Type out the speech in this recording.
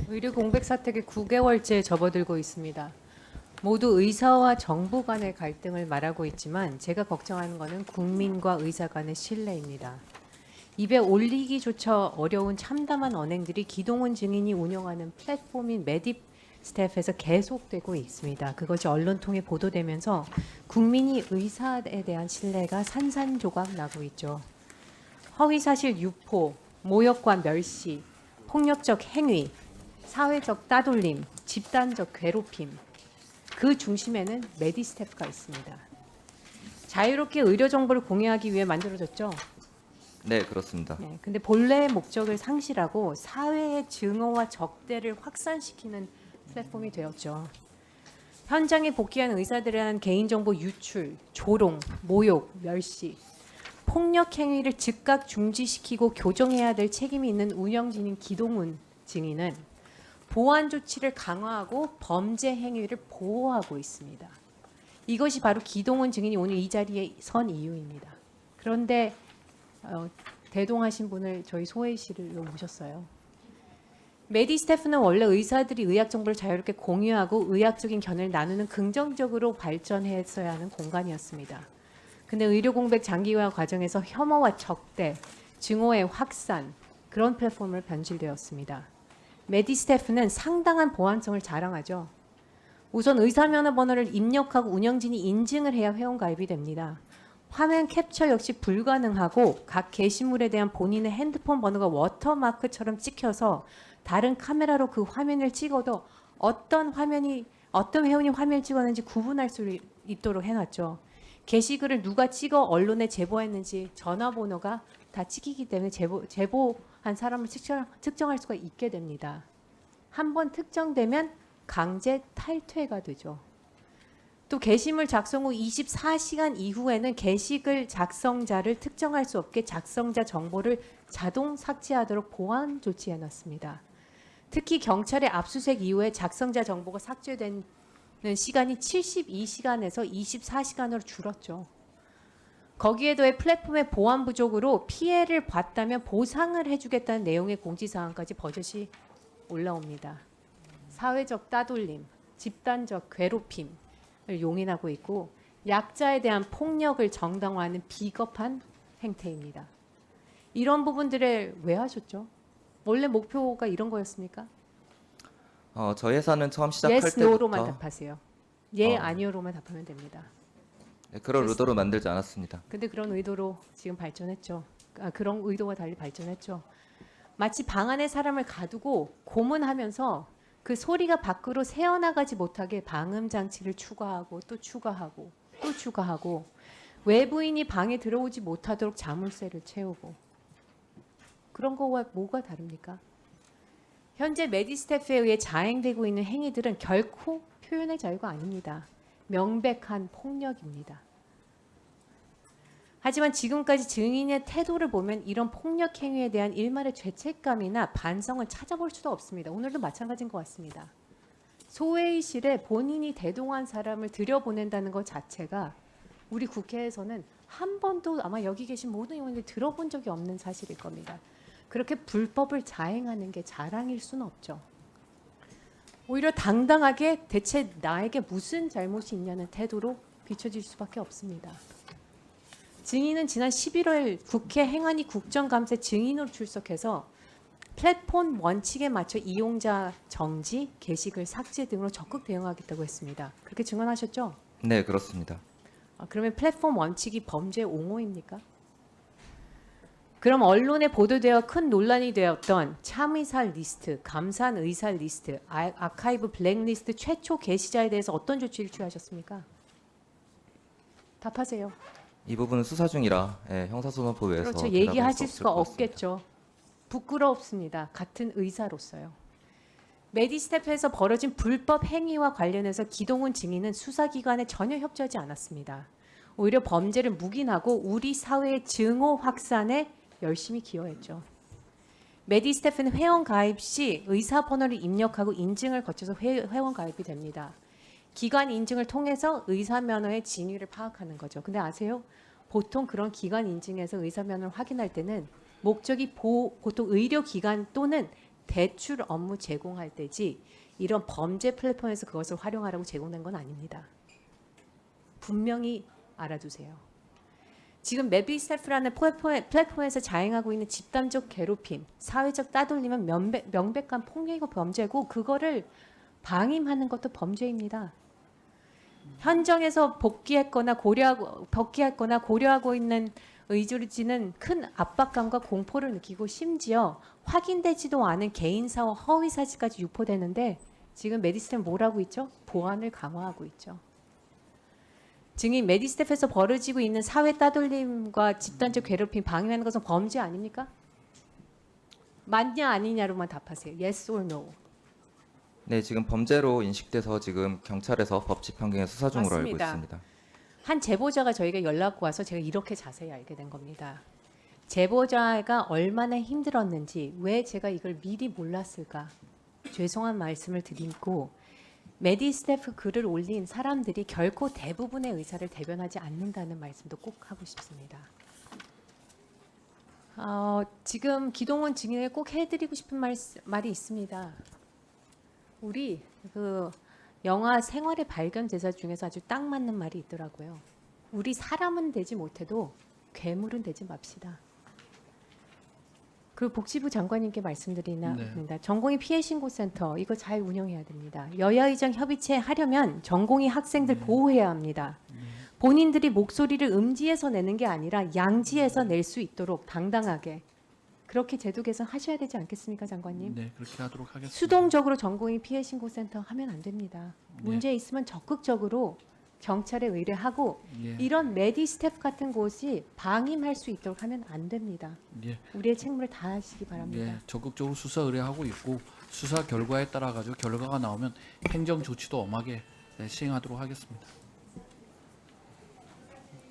의료 공백 사태가 9개월째 접어들고 있습니다. 모두 의사와 정부 간의 갈등을 말하고 있지만 제가 걱정하는 것은 국민과 의사 간의 신뢰입니다. 입에 올리기조차 어려운 참담한 언행들이 기동원 증인이 운영하는 플랫폼인 메디스텝에서 계속되고 있습니다. 그것이 언론 통해 보도되면서 국민이 의사에 대한 신뢰가 산산조각 나고 있죠. 허위사실 유포, 모욕과 멸시, 폭력적 행위, 사회적 따돌림, 집단적 괴롭힘, 그 중심에는 메디스텝가 있습니다. 자유롭게 의료 정보를 공유하기 위해 만들어졌죠. 네, 그렇습니다. 네, 근데 본래의 목적을 상실하고 사회의 증오와 적대를 확산시키는 플랫폼이 되었죠. 현장에 복귀한 의사들에 대한 개인정보 유출, 조롱, 모욕, 멸시, 폭력 행위를 즉각 중지시키고 교정해야 될 책임이 있는 운영진인 기동훈 증인은 보안 조치를 강화하고 범죄 행위를 보호하고 있습니다. 이것이 바로 기동훈 증인이 오늘 이 자리에 선 이유입니다. 그런데 대동하신 분을 저희 소혜 씨를 모셨어요. 메디스태프는 원래 의사들이 의학 정보를 자유롭게 공유하고 의학적인 견해를 나누는 긍정적으로 발전했어야 하는 공간이었습니다. 근데 의료 공백 장기화 과정에서 혐오와 적대, 증오의 확산, 그런 플랫폼을 변질되었습니다. 메디스태프는 상당한 보안성을 자랑하죠. 우선 의사면허 번호를 입력하고 운영진이 인증을 해야 회원가입이 됩니다. 화면 캡처 역시 불가능하고 각 게시물에 대한 본인의 핸드폰 번호가 워터마크처럼 찍혀서 다른 카메라로 그 화면을 찍어도 어떤 회원이 화면을 찍었는지 구분할 수 있도록 해놨죠. 게시글을 누가 찍어 언론에 제보했는지 전화번호가 다 찍히기 때문에 제보한 사람을 측정할 수가 있게 됩니다. 한번 특정되면 강제 탈퇴가 되죠. 또 게시물 작성 후 24시간 이후에는 게시글 작성자를 특정할 수 없게 작성자 정보를 자동 삭제하도록 보안 조치해놨습니다. 특히 경찰의 압수수색 이후에 작성자 정보가 삭제된 시간이 72시간에서 24시간으로 줄었죠. 거기에 더해 플랫폼의 보안 부족으로 피해를 봤다면 보상을 해주겠다는 내용의 공지사항까지 버젓이 올라옵니다. 사회적 따돌림, 집단적 괴롭힘을 용인하고 있고 약자에 대한 폭력을 정당화하는 비겁한 행태입니다. 이런 부분들을 왜 하셨죠? 원래 목표가 이런 거였습니까? 저희 회사는 처음 시작할 yes, 때부터 no로만 답하세요. 예, 어. 아니요로만 답하면 됩니다. 네, 그런 의도로 만들지 않았습니다. 근데 그런 의도로 지금 발전했죠. 그런 의도와 달리 발전했죠. 마치 방 안에 사람을 가두고 고문하면서 그 소리가 밖으로 새어나가지 못하게 방음 장치를 추가하고 또 추가하고 또 추가하고 외부인이 방에 들어오지 못하도록 자물쇠를 채우고 그런 거와 뭐가 다릅니까? 현재 메디스태프에 의해 자행되고 있는 행위들은 결코 표현의 자유가 아닙니다. 명백한 폭력입니다. 하지만 지금까지 증인의 태도를 보면 이런 폭력 행위에 대한 일말의 죄책감이나 반성을 찾아볼 수도 없습니다. 오늘도 마찬가지인 것 같습니다. 소회의실에 본인이 대동한 사람을 들여보낸다는 것 자체가 우리 국회에서는 한 번도 아마 여기 계신 모든 의원들이 들어본 적이 없는 사실일 겁니다. 그렇게 불법을 자행하는 게 자랑일 수는 없죠. 오히려 당당하게 대체 나에게 무슨 잘못이 있냐는 태도로 비춰질 수밖에 없습니다. 증인은 지난 11월 국회 행안위 국정감사에 증인으로 출석해서 플랫폼 원칙에 맞춰 이용자 정지, 게시글 삭제 등으로 적극 대응하겠다고 했습니다. 그렇게 증언하셨죠? 네, 그렇습니다. 그러면 플랫폼 원칙이 범죄 옹호입니까? 그럼 언론에 보도되어 큰 논란이 되었던 참의사 리스트, 감산 의사 리스트, 아카이브 블랙리스트 최초 게시자에 대해서 어떤 조치를 취하셨습니까? 답하세요. 이 부분은 수사 중이라 형사소송법에서 그렇죠. 얘기하실 수가 없겠죠. 부끄럽습니다. 같은 의사로서요. 메디스태프에서 벌어진 불법 행위와 관련해서 기동훈 증인은 수사기관에 전혀 협조하지 않았습니다. 오히려 범죄를 묵인하고 우리 사회의 증오 확산에 열심히 기여했죠. 메디스태프는 회원 가입 시 의사 번호를 입력하고 인증을 거쳐서 회원 가입이 됩니다. 기관 인증을 통해서 의사 면허의 진위를 파악하는 거죠. 근데 아세요? 보통 그런 기관 인증에서 의사 면허를 확인할 때는 목적이 보통 의료기관 또는 대출 업무 제공할 때지 이런 범죄 플랫폼에서 그것을 활용하라고 제공된 건 아닙니다. 분명히 알아두세요. 지금 메비스태프라는 플랫폼에서 자행하고 있는 집단적 괴롭힘, 사회적 따돌림은 명백한 폭력이고 범죄고 그거를 방임하는 것도 범죄입니다. 현정에서 복귀했거나 고려하고 있는 의주지는 큰 압박감과 공포를 느끼고 심지어 확인되지도 않은 개인사와 허위사실까지 유포되는데 지금 메디스텝은 뭐라고 있죠? 보안을 강화하고 있죠. 증인 메디스텝에서 벌어지고 있는 사회 따돌림과 집단적 괴롭힘 방해하는 것은 범죄 아닙니까? 맞냐 아니냐로만 답하세요. Yes or no. 네, 지금 범죄로 인식돼서 지금 경찰에서 법집행경에 수사 중으로 맞습니다. 알고 있습니다. 한 제보자가 저희가 연락 와서 제가 이렇게 자세히 알게 된 겁니다. 제보자가 얼마나 힘들었는지 왜 제가 이걸 미리 몰랐을까 죄송한 말씀을 드리고 메디스태프 글을 올린 사람들이 결코 대부분의 의사를 대변하지 않는다는 말씀도 꼭 하고 싶습니다. 지금 기동원 증인에 꼭 해드리고 싶은 말이 있습니다. 우리 그 영화 생활의 발견 대사 중에서 아주 딱 맞는 말이 있더라고요. 우리 사람은 되지 못해도 괴물은 되지 맙시다. 그 복지부 장관님께 말씀드리나 전공의 피해 신고센터 이거 잘 운영해야 됩니다. 여야의정 협의체 하려면 전공의 학생들 보호해야 합니다. 본인들이 목소리를 음지에서 내는 게 아니라 양지에서 낼 수 있도록 당당하게 그렇게 제도 개선하셔야 되지 않겠습니까, 장관님? 네, 그렇게 하도록 하겠습니다. 수동적으로 전공의 피해 신고센터 하면 안 됩니다. 네. 문제 있으면 적극적으로 경찰에 의뢰하고 예, 이런 메디스텝 같은 곳이 방임할 수 있도록 하면 안 됩니다. 예, 우리의 책무를 다하시기 바랍니다. 예, 적극적으로 수사 의뢰하고 있고 수사 결과에 따라 가지고 결과가 나오면 행정 조치도 엄하게 시행하도록 하겠습니다.